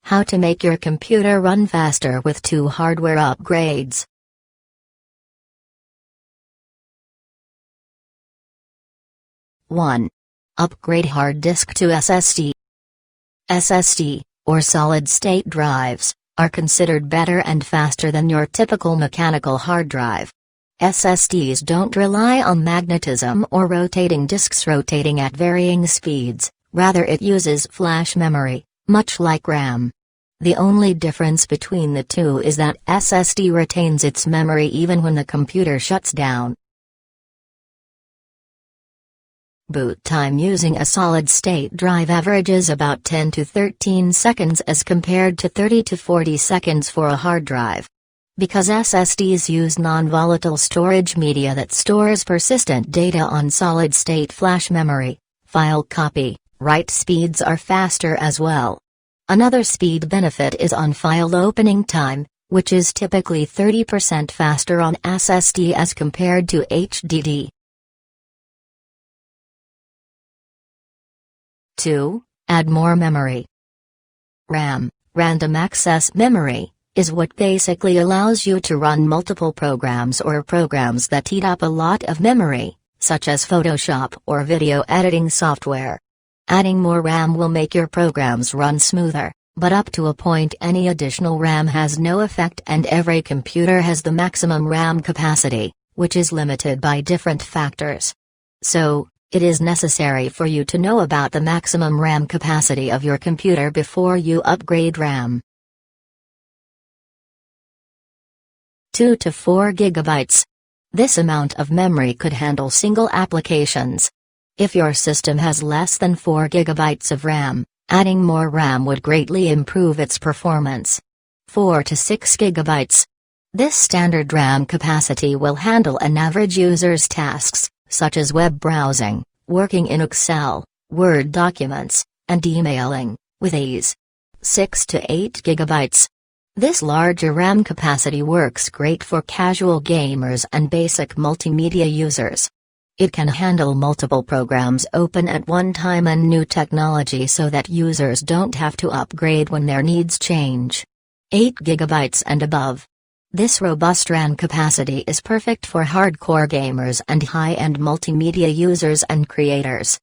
How to make your computer run faster with 2 hardware upgrades. One. Upgrade hard disk to SSD. SSD, or solid-state drives, are considered better and faster than your typical mechanical hard drive. SSDs don't rely on magnetism or rotating disks rotating at varying speeds, rather it uses flash memory, much like RAM. The only difference between the two is that SSD retains its memory even when the computer shuts down. Boot time using a solid-state drive averages about 10 to 13 seconds as compared to 30 to 40 seconds for a hard drive. Because SSDs use non-volatile storage media that stores persistent data on solid-state flash memory, file copy, write speeds are faster as well. Another speed benefit is on file opening time, which is typically 30% faster on SSD as compared to HDD. 2. Add more memory. RAM, random access memory, is what basically allows you to run multiple programs or programs that eat up a lot of memory, such as Photoshop or video editing software. Adding more RAM will make your programs run smoother, but up to a point any additional RAM has no effect and every computer has the maximum RAM capacity, which is limited by different factors. So, it is necessary for you to know about the maximum RAM capacity of your computer before you upgrade RAM. 2 to 4 gigabytes. This amount of memory could handle single applications. If your system has less than 4 gigabytes of RAM, adding more RAM would greatly improve its performance. 4 to 6 gigabytes. This standard RAM capacity will handle an average user's tasks, such as web browsing, working in Excel, Word documents, and emailing, with ease. 6 to 8 gigabytes. This larger RAM capacity works great for casual gamers and basic multimedia users. It can handle multiple programs open at one time and new technology so that users don't have to upgrade when their needs change. 8 gigabytes and above. This robust RAM capacity is perfect for hardcore gamers and high-end multimedia users and creators.